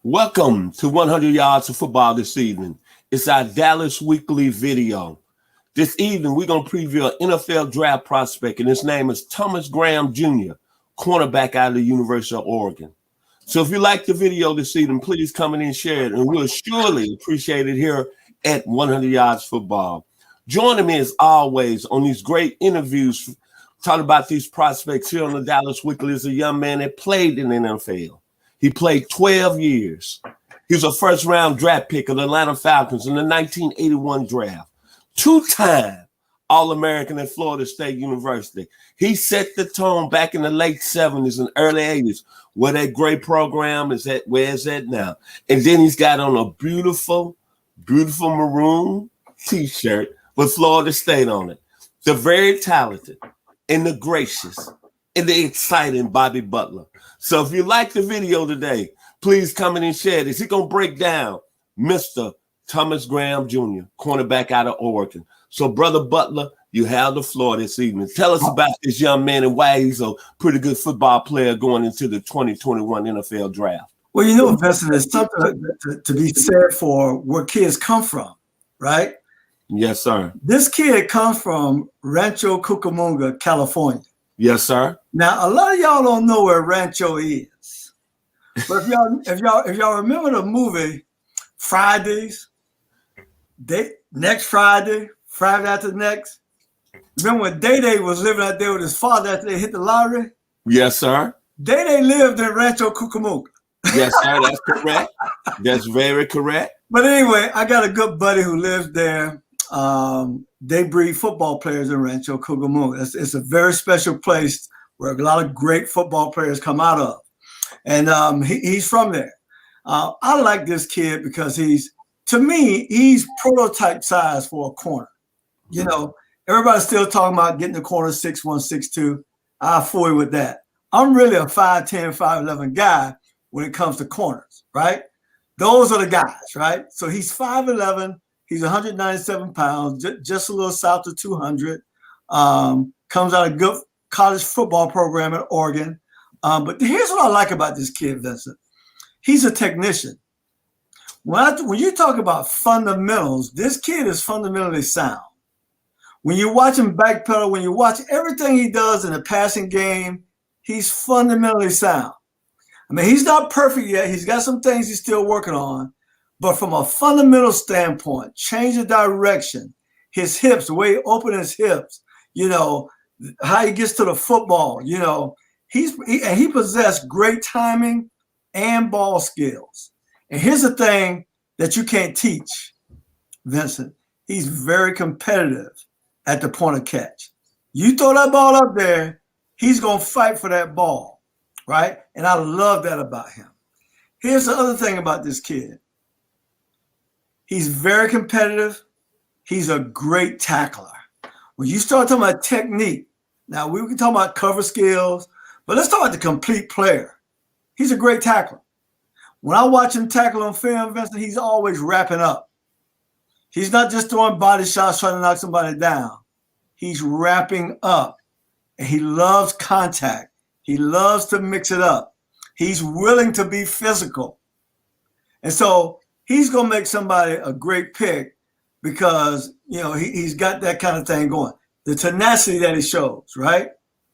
Welcome to 100 Yards of Football this evening. It's our Dallas Weekly video. This evening, we're going to preview an NFL draft prospect, and his name is Thomas Graham Jr., cornerback out of the University of Oregon. So if you like the video this evening, please come in and share it, and we'll surely appreciate it here at 100 Yards Football. Joining me as always on these great interviews, talking about these prospects here on the Dallas Weekly, is a young man that played in the NFL. He played 12 years. He was a first-round draft pick of the Atlanta Falcons in the 1981 draft. Two-time All-American at Florida State University. He set the tone back in the late 70s and early 80s, where that great program is at, where it's at now. And then he's got on a beautiful, beautiful maroon T-shirt with Florida State on it. The very talented and the gracious and the exciting Bobby Butler. So if you like the video today, please come in and share this. He's going to break down Mr. Thomas Graham Jr., cornerback out of Oregon. So, Brother Butler, you have the floor this evening. Tell us about this young man and why he's a pretty good football player going into the 2021 NFL draft. Well, you know, Vincent, there's something to be said for where kids come from, right? Yes, sir. This kid comes from Rancho Cucamonga, California. Yes, sir. Now, a lot of y'all don't know where Rancho is, but if y'all remember the movie Fridays, next Friday, Friday after next. Remember when Day was living out there with his father after they hit the lottery? Yes, sir. Day lived in Rancho Cucamonga. Yes, sir. That's correct. That's very correct. But anyway, I got a good buddy who lives there. They breed football players in Rancho Cucamonga. It's a very special place where a lot of great football players come out of. And he's from there. I like this kid because to me, he's prototype size for a corner. You know, everybody's still talking about getting the corner 6'1", 6'2". I fully with that. I'm really a 5'10", 5'11" guy when it comes to corners, right? Those are the guys, right? So he's 5'11". He's 197 pounds, just a little south of 200. Comes out of good college football program at Oregon. But here's what I like about this kid, Vincent. He's a technician. When you talk about fundamentals, this kid is fundamentally sound. When you watch him backpedal, when you watch everything he does in the passing game, he's fundamentally sound. I mean, he's not perfect yet. He's got some things he's still working on. But from a fundamental standpoint, change of direction, his hips, the way he opens his hips, you know, how he gets to the football, you know, he possessed great timing and ball skills. And here's the thing that you can't teach, Vincent. He's very competitive at the point of catch. You throw that ball up there, he's going to fight for that ball, right? And I love that about him. Here's the other thing about this kid. He's very competitive. He's a great tackler. When you start talking about technique, now we can talk about cover skills, but let's talk about the complete player. He's a great tackler. When I watch him tackle on film, Vincent, he's always wrapping up. He's not just throwing body shots trying to knock somebody down. He's wrapping up, and he loves contact. He loves to mix it up. He's willing to be physical. And so he's going to make somebody a great pick because, you know, he's got that kind of thing going. The tenacity that he shows, right?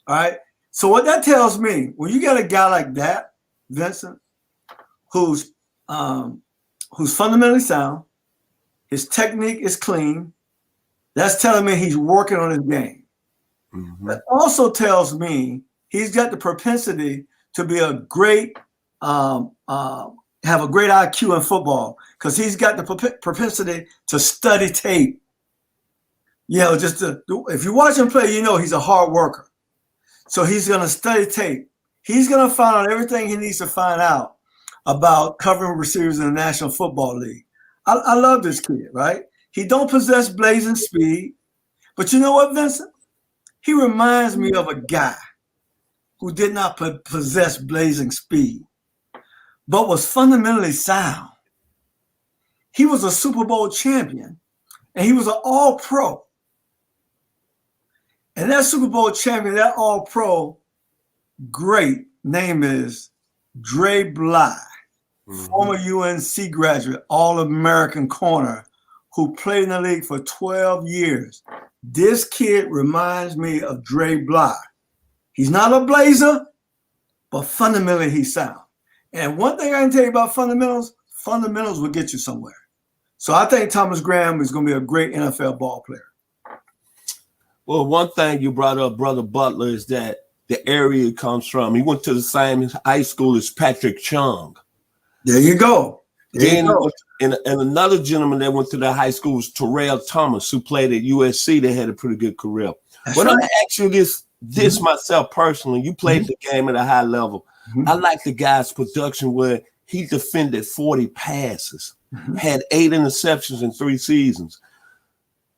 All right. So what that tells me, when you got a guy like that, Vincent, who's fundamentally sound, his technique is clean, that's telling me he's working on his game. Mm-hmm. That also tells me he's got the propensity to be a great, have a great IQ in football because he's got the propensity to study tape. You know, if you watch him play, you know he's a hard worker. So he's going to study tape. He's going to find out everything he needs to find out about covering receivers in the National Football League. I love this kid, right? He don't possess blazing speed. But you know what, Vincent? He reminds me of a guy who did not possess blazing speed, but was fundamentally sound. He was a Super Bowl champion, and he was an All-Pro. And that Super Bowl champion, that All-Pro, great name is Dre Bly. former UNC graduate, All-American corner, who played in the league for 12 years. This kid reminds me of Dre Bly. He's not a Blazer, but fundamentally he's sound. And one thing I can tell you about fundamentals will get you somewhere. So I think Thomas Graham is going to be a great NFL ball player. Well, one thing you brought up, Brother Butler, is that the area he comes from. He went to the same high school as Patrick Chung. There you go. And another gentleman that went to the high school was Terrell Thomas, who played at USC. They had a pretty good career. But I'm gonna ask you this myself personally. You played the game at a high level. I like the guy's production where he defended 40 passes, had 8 interceptions in 3 seasons.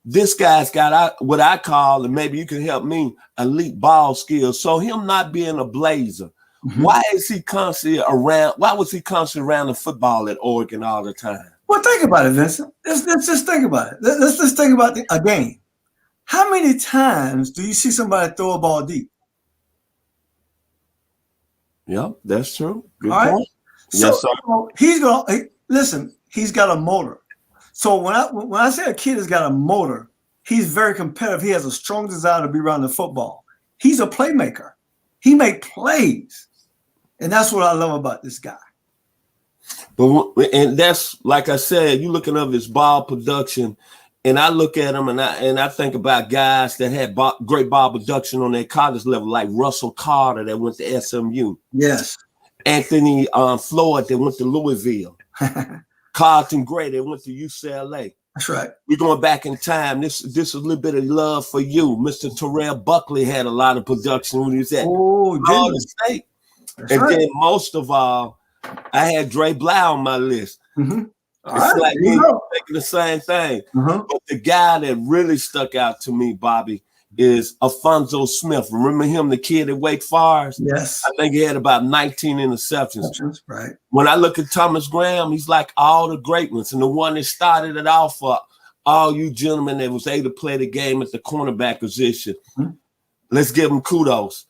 This guy's got what I call, and maybe you can help me, elite ball skills. So him not being a Blazer, why is he constantly around? Why was he constantly around the football at Oregon all the time? Well, think about it, Vincent. Let's just think about it. Let's just think about a game. How many times do you see somebody throw a ball deep? Yeah, that's true. Good all point. Right? Yes, sir. He's got a motor. So when I say a kid has got a motor, he's very competitive. He has a strong desire to be around the football. He's a playmaker. He makes plays. And that's what I love about this guy. And that's, like I said, you looking at his ball production, and I look at him and I think about guys that had great ball production on their college level, like Russell Carter that went to SMU. Yes. Anthony Floyd that went to Louisville. Carlton Gray that went to UCLA. That's right. We're going back in time. This is a little bit of love for you. Mr. Terrell Buckley had a lot of production when he was at Florida State. And then most of all, I had Dre Bly on my list. It's like me thinking the same thing. But the guy that really stuck out to me, Bobby, is Alfonso Smith. Remember him, the kid at Wake Forest? Yes. I think he had about 19 interceptions. Right. When I look at Thomas Graham, he's like all the great ones. And the one that started it off for all you gentlemen that was able to play the game at the cornerback position. Let's give him kudos.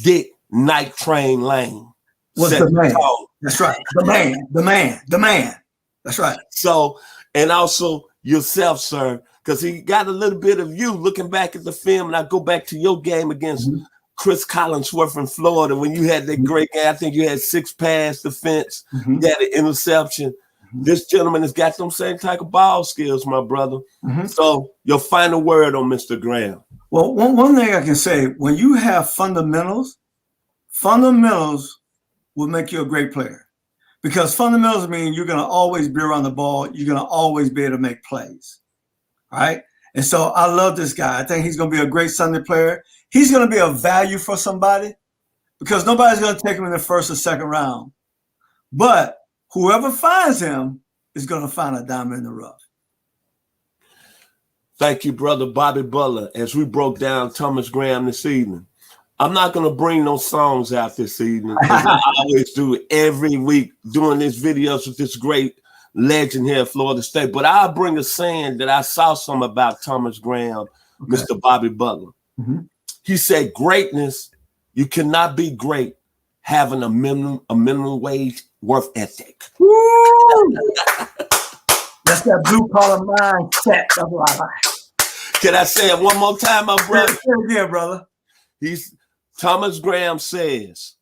Dick Night Train Lane. What's the man? That's right. The man. That's right. So, and also yourself, sir, because he got a little bit of you looking back at the film. And I go back to your game against Chris Collinsworth in Florida when you had that great game. I think you had 6 pass defense. You had an interception. This gentleman has got them same type of ball skills, my brother. So your final word on Mr. Graham. Well, one thing I can say, when you have fundamentals will make you a great player. Because fundamentals mean you're going to always be around the ball. You're going to always be able to make plays. All right. And so I love this guy. I think he's going to be a great Sunday player. He's going to be a value for somebody because nobody's going to take him in the first or second round. But whoever finds him is going to find a diamond in the rough. Thank you, brother Bobby Butler, as we broke down Thomas Graham this evening. I'm not going to bring no songs out this evening. I always do every week doing these videos with this great legend here at Florida State. But I'll bring a saying that I saw some about Thomas Graham, Mr. Bobby Butler. He said, greatness, you cannot be great having a minimum wage work ethic. That's that blue collar mindset. Can I say it one more time, my brother? Yeah, brother. Thomas Graham says,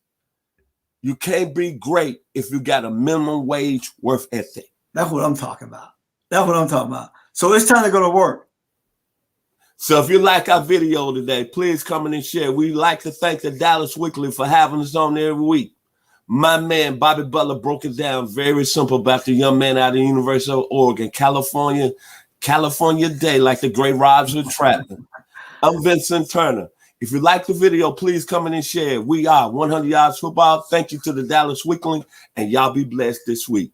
you can't be great if you got a minimum wage work ethic. That's what I'm talking about. So it's time to go to work. So if you like our video today, please come in and share. We'd like to thank the Dallas Weekly for having us on every week. My man, Bobby Butler, broke it down very simple about the young man out of the University of Oregon, California Day, like the great Roger Trappman. I'm Vincent Turner. If you like the video, please come in and share. We are 100 Yards Football. Thank you to the Dallas Weekly, and y'all be blessed this week.